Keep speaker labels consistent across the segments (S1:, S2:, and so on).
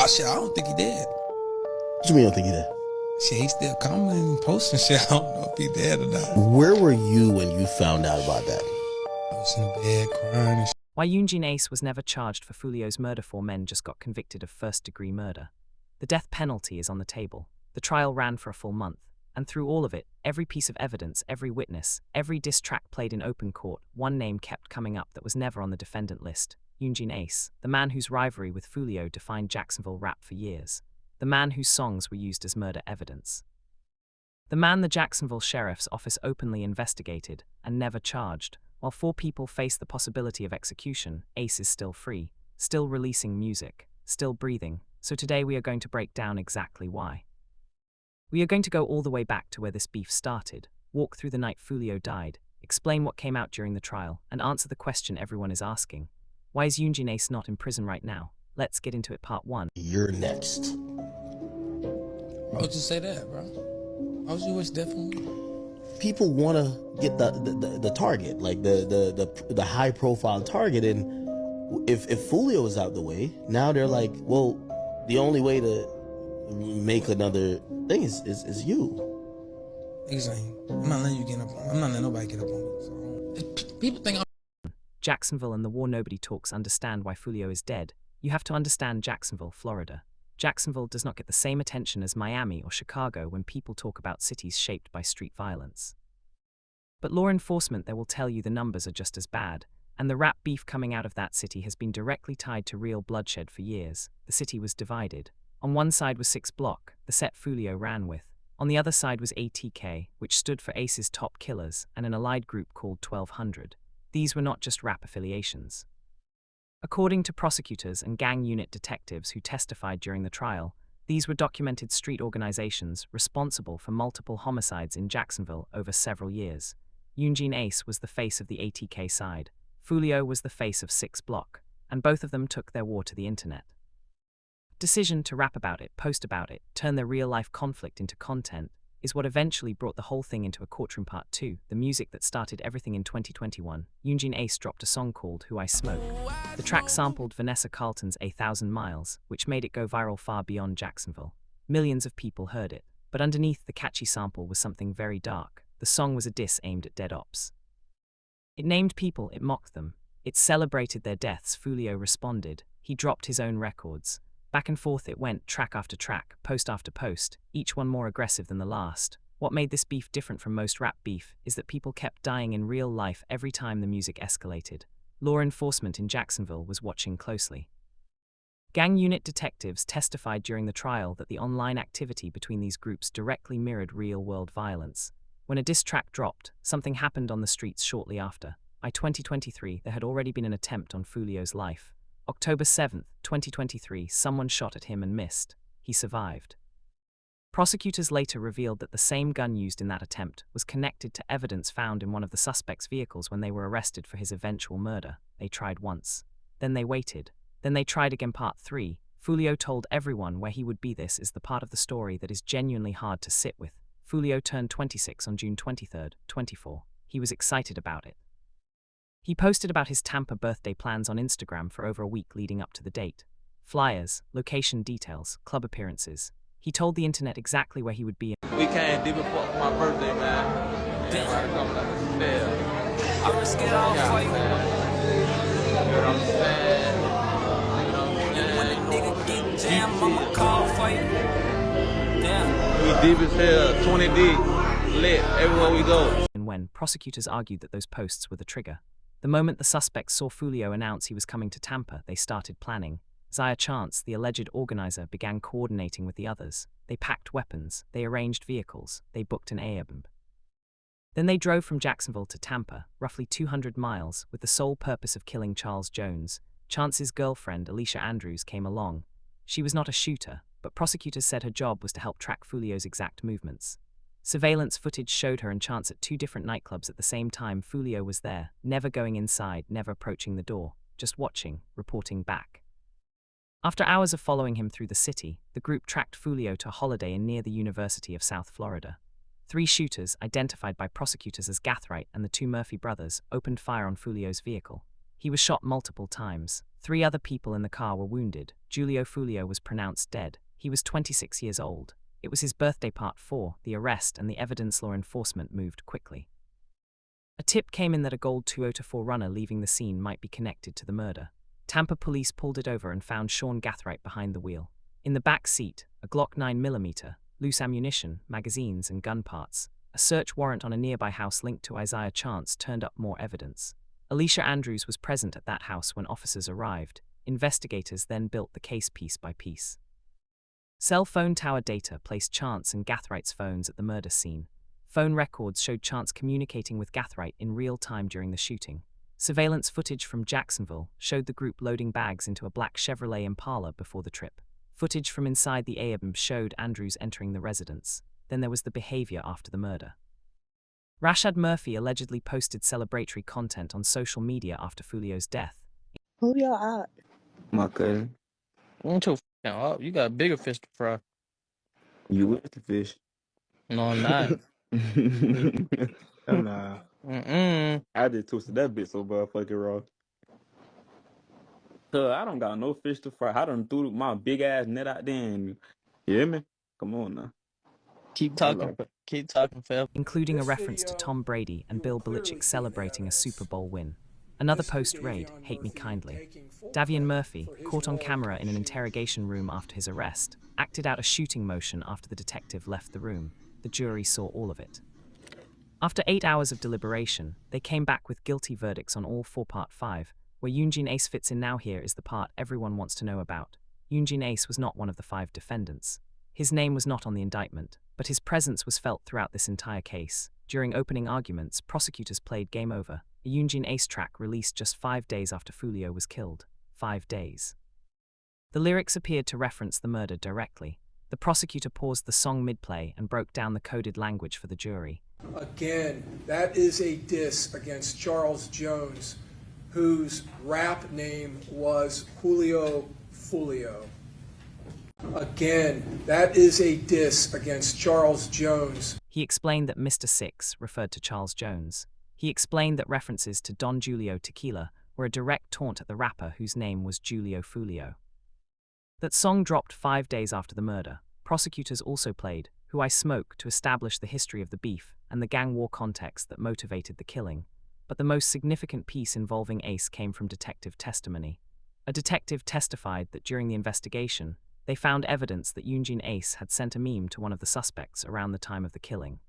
S1: Oh shit, I don't think he did.
S2: What you mean you don't think he did?
S1: Shit, he still commenting and posting shit. I don't know if he dead or not.
S2: Where were you when you found out about that?
S1: I was in the bed crying and shit.
S3: Why Yungeen Ace was never charged for Foolio's murder. 4 men just got convicted of first-degree murder. The death penalty is on the table. The trial ran for a full month. And through all of it, every piece of evidence, every witness, every diss track played in open court, one name kept coming up that was never on the defendant list. Yungeen Ace, the man whose rivalry with Foolio defined Jacksonville rap for years. The man whose songs were used as murder evidence. The man the Jacksonville Sheriff's Office openly investigated and never charged. While 4 people face the possibility of execution, Ace is still free, still releasing music, still breathing. So today we are going to break down exactly why. We are going to go all the way back to where this beef started, walk through the night Foolio died, explain what came out during the trial, and answer the question everyone is asking. Why is Yungeen Ace not in prison right now? Let's get into it. Part 1.
S2: You're next.
S1: Why would you say that, bro? Why would you wish death on me?
S2: People want to get the target, like the high profile target, and if Foolio is out the way, now they're like, well, the only way to make another thing is you.
S1: Exactly. I'm not letting you get up. I'm not letting nobody get up on me. So, people think I'm
S3: Jacksonville and the war nobody talks understand why Foolio is dead. You have to understand Jacksonville, Florida. Jacksonville does not get the same attention as Miami or Chicago when people talk about cities shaped by street violence. But law enforcement there will tell you the numbers are just as bad, and the rap beef coming out of that city has been directly tied to real bloodshed for years. The city was divided. On one side was Six Block, the set Foolio ran with. On the other side was ATK, which stood for Ace's top killers, and an allied group called 1200. These were not just rap affiliations. According to prosecutors and gang unit detectives who testified during the trial, these were documented street organizations responsible for multiple homicides in Jacksonville over several years. Yungeen Ace was the face of the ATK side. Foolio was the face of Six Block, and both of them took their war to the internet. Decision to rap about it, post about it, turn their real-life conflict into content, is what eventually brought the whole thing into a courtroom. Part 2, the music that started everything in 2021. Yungeen Ace dropped a song called Who I Smoke. The track sampled Vanessa Carlton's 1,000 Miles, which made it go viral far beyond Jacksonville. Millions of people heard it, but underneath the catchy sample was something very dark. The song was a diss aimed at dead ops. It named people, it mocked them, it celebrated their deaths. Foolio responded. He dropped his own records. Back and forth it went, track after track, post after post, each one more aggressive than the last. What made this beef different from most rap beef is that people kept dying in real life every time the music escalated. Law enforcement in Jacksonville was watching closely. Gang unit detectives testified during the trial that the online activity between these groups directly mirrored real-world violence. When a diss track dropped, something happened on the streets shortly after. By 2023, there had already been an attempt on Foolio's life. October 7, 2023, someone shot at him and missed. He survived. Prosecutors later revealed that the same gun used in that attempt was connected to evidence found in one of the suspect's vehicles when they were arrested for his eventual murder. They tried once. Then they waited. Then they tried again. Part 3. Foolio told everyone where he would be. This is the part of the story that is genuinely hard to sit with. Foolio turned 26 on June 23, 24. He was excited about it. He posted about his Tampa birthday plans on Instagram for over a week leading up to the date. Flyers, location details, club appearances. He told the internet exactly where he would be.
S4: We came deep before my birthday, man. Everybody coming up to fail. I risk it all for you. You know what I'm saying? When the nigga get jammed, I'ma call for you. Damn. We deep as hell, 20 deep, lit everywhere we go.
S3: And when prosecutors argued that those posts were the trigger. The moment the suspects saw Foolio announce he was coming to Tampa, they started planning. Zaya Chance, the alleged organizer, began coordinating with the others. They packed weapons, they arranged vehicles, they booked an Airbnb. Then they drove from Jacksonville to Tampa, roughly 200 miles, with the sole purpose of killing Charles Jones. Chance's girlfriend, Alicia Andrews, came along. She was not a shooter, but prosecutors said her job was to help track Foolio's exact movements. Surveillance footage showed her and Chance at 2 different nightclubs at the same time. Foolio was there, never going inside, never approaching the door, just watching, reporting back. After hours of following him through the city, the group tracked Foolio to a Holiday Inn near the University of South Florida. 3 shooters, identified by prosecutors as Gathright and the 2 Murphy brothers, opened fire on Foolio's vehicle. He was shot multiple times. 3 other people in the car were wounded. Julio Foolio was pronounced dead. He was 26 years old. It was his birthday. Part 4, the arrest and the evidence. Law enforcement moved quickly. A tip came in that a gold Toyota 4Runner leaving the scene might be connected to the murder. Tampa police pulled it over and found Sean Gathright behind the wheel. In the back seat, a Glock 9mm, loose ammunition, magazines, and gun parts. A search warrant on a nearby house linked to Isaiah Chance turned up more evidence. Alicia Andrews was present at that house when officers arrived. Investigators then built the case piece by piece. Cell phone tower data placed Chance and Gathright's phones at the murder scene. Phone records showed Chance communicating with Gathright in real time during the shooting. Surveillance footage from Jacksonville showed the group loading bags into a black Chevrolet Impala before the trip. Footage from inside the ABM showed Andrews entering the residence. Then there was the behavior after the murder. Rashad Murphy allegedly posted celebratory content on social media after Foolio's death.
S5: Who y'all out?
S6: My cousin.
S1: Don't your f***ing up. You got bigger fish to fry.
S6: You with the fish.
S1: No, I'm not.
S5: Nah.
S6: I just twisted that bit so motherfucking raw. Cause I don't got no fish to fry. I done threw my big ass net out there and you hear me? Come on now.
S1: Keep
S6: Hello.
S1: talking, Phil.
S3: Including a reference to Tom Brady and Bill Belichick celebrating a Super Bowl win. Another post-raid, Hate Me Kindly. Davian Murphy, caught on camera in an interrogation room after his arrest, acted out a shooting motion after the detective left the room. The jury saw all of it. After 8 hours of deliberation, they came back with guilty verdicts on all 4. Part 5, where Yungeen Ace fits in. Now here is the part everyone wants to know about. Yungeen Ace was not one of the 5 defendants. His name was not on the indictment, but his presence was felt throughout this entire case. During opening arguments, prosecutors played Game Over, a Yungeen Ace track released just 5 days after Foolio was killed. 5 days. The lyrics appeared to reference the murder directly. The prosecutor paused the song mid-play and broke down the coded language for the jury.
S7: Again, that is a diss against Charles Jones, whose rap name was Julio Foolio. Again, that is a diss against Charles Jones.
S3: He explained that Mr. Six referred to Charles Jones. He explained that references to Don Julio Tequila were a direct taunt at the rapper whose name was Julio Foolio. That song dropped 5 days after the murder. Prosecutors also played Who I Smoke to establish the history of the beef and the gang war context that motivated the killing. But the most significant piece involving Ace came from detective testimony. A detective testified that during the investigation, they found evidence that Yungeen Ace had sent a meme to one of the suspects around the time of the killing.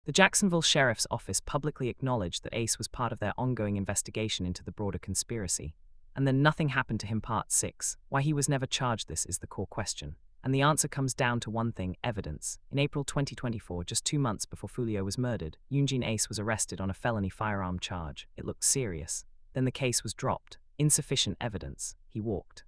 S3: The Jacksonville Sheriff's Office publicly acknowledged that Ace was part of their ongoing investigation into the broader conspiracy. And then nothing happened to him. Part 6, why he was never charged. This is the core question. And the answer comes down to one thing: evidence. In April 2024, just 2 months before Foolio was murdered, Yungeen Ace was arrested on a felony firearm charge. It looked serious. Then the case was dropped. Insufficient evidence. He walked.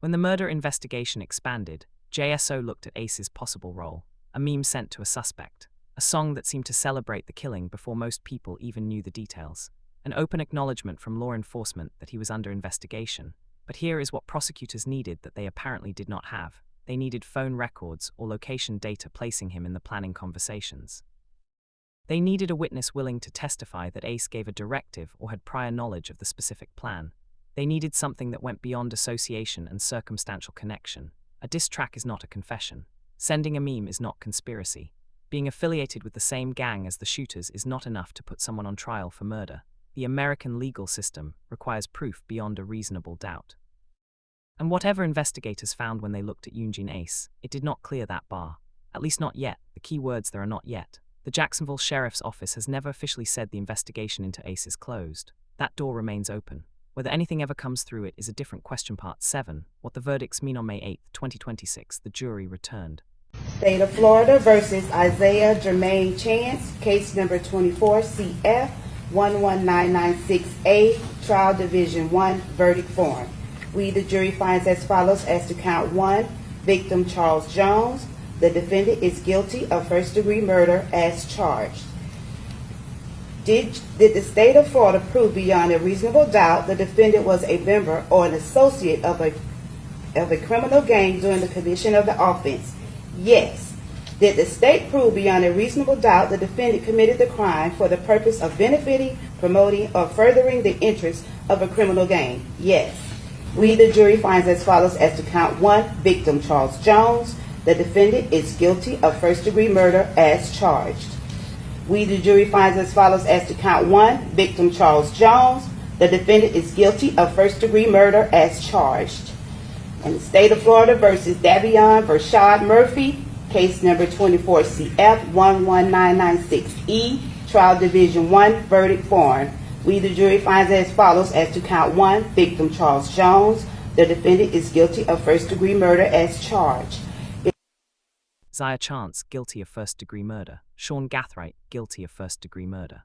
S3: When the murder investigation expanded, JSO looked at Ace's possible role. A meme sent to a suspect. A song that seemed to celebrate the killing before most people even knew the details. An open acknowledgement from law enforcement that he was under investigation. But here is what prosecutors needed that they apparently did not have. They needed phone records or location data placing him in the planning conversations. They needed a witness willing to testify that Ace gave a directive or had prior knowledge of the specific plan. They needed something that went beyond association and circumstantial connection. A diss track is not a confession. Sending a meme is not conspiracy. Being affiliated with the same gang as the shooters is not enough to put someone on trial for murder. The American legal system requires proof beyond a reasonable doubt. And whatever investigators found when they looked at Yungeen Ace, it did not clear that bar. At least not yet. The key words there are not yet. The Jacksonville Sheriff's Office has never officially said the investigation into Ace is closed. That door remains open. Whether anything ever comes through it is a different question. Part 7, what the verdicts mean. On May 8, 2026, the jury returned.
S8: State of Florida versus Isaiah Jermaine Chance, case number 24 CF 11996A, Trial Division 1, verdict form. We, the jury, finds as follows as to count 1, victim Charles Jones. The defendant is guilty of first-degree murder as charged. Did the state of Florida prove beyond a reasonable doubt the defendant was a member or an associate of a criminal gang during the commission of the offense? Yes. Did the state prove beyond a reasonable doubt the defendant committed the crime for the purpose of benefiting, promoting, or furthering the interests of a criminal gang? Yes. We, the jury, finds as follows as to count 1, victim Charles Jones. The defendant is guilty of first-degree murder as charged. We, the jury, finds as follows as to count 1, victim Charles Jones. The defendant is guilty of first-degree murder as charged. In the state of Florida versus Davion Vershad Murphy, case number 24CF 11996E, Trial Division 1, verdict form. We, the jury, finds as follows as to count 1, victim Charles Jones. The defendant is guilty of first-degree murder as charged.
S3: Zaya Chance, guilty of first-degree murder. Sean Gathright, guilty of first-degree murder.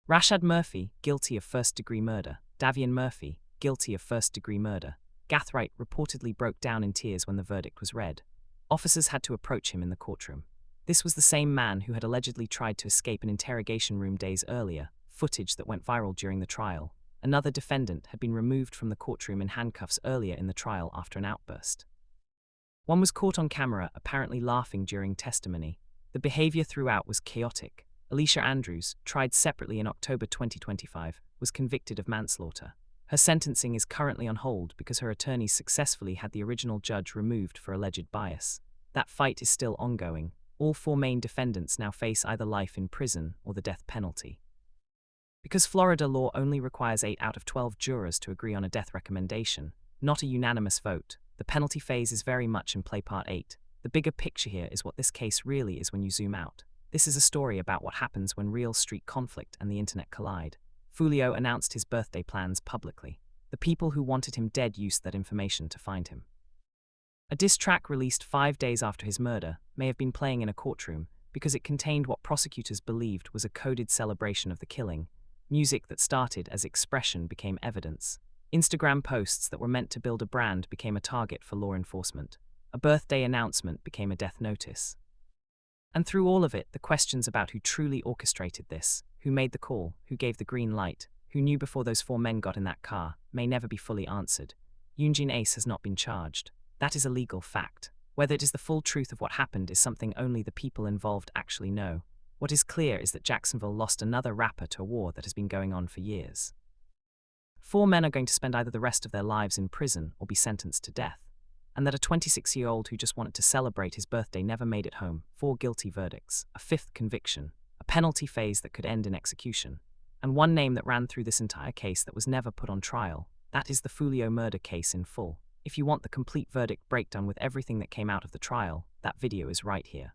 S3: Rashad Murphy, guilty of first-degree murder. Davion Murphy, guilty of first-degree murder. Gathright reportedly broke down in tears when the verdict was read. Officers had to approach him in the courtroom. This was the same man who had allegedly tried to escape an interrogation room days earlier, footage that went viral during the trial. Another defendant had been removed from the courtroom in handcuffs earlier in the trial after an outburst. One was caught on camera apparently laughing during testimony. The behavior throughout was chaotic. Alicia Andrews, tried separately in October 2025, was convicted of manslaughter. Her sentencing is currently on hold because her attorneys successfully had the original judge removed for alleged bias. That fight is still ongoing. All 4 main defendants now face either life in prison or the death penalty. Because Florida law only requires 8 out of 12 jurors to agree on a death recommendation, not a unanimous vote, the penalty phase is very much in play part 8. The bigger picture here is what this case really is when you zoom out. This is a story about what happens when real street conflict and the internet collide. Foolio announced his birthday plans publicly. The people who wanted him dead used that information to find him. A diss track released 5 days after his murder may have been playing in a courtroom because it contained what prosecutors believed was a coded celebration of the killing. Music that started as expression became evidence. Instagram posts that were meant to build a brand became a target for law enforcement. A birthday announcement became a death notice. And through all of it, the questions about who truly orchestrated this, who made the call, who gave the green light, who knew before those 4 men got in that car, may never be fully answered. Yungeen Ace has not been charged. That is a legal fact. Whether it is the full truth of what happened is something only the people involved actually know. What is clear is that Jacksonville lost another rapper to a war that has been going on for years. 4 men are going to spend either the rest of their lives in prison or be sentenced to death. And that a 26-year-old who just wanted to celebrate his birthday never made it home. 4 guilty verdicts, a 5th conviction, a penalty phase that could end in execution, and one name that ran through this entire case that was never put on trial. That is the Foolio murder case in full. If you want the complete verdict breakdown with everything that came out of the trial, that video is right here.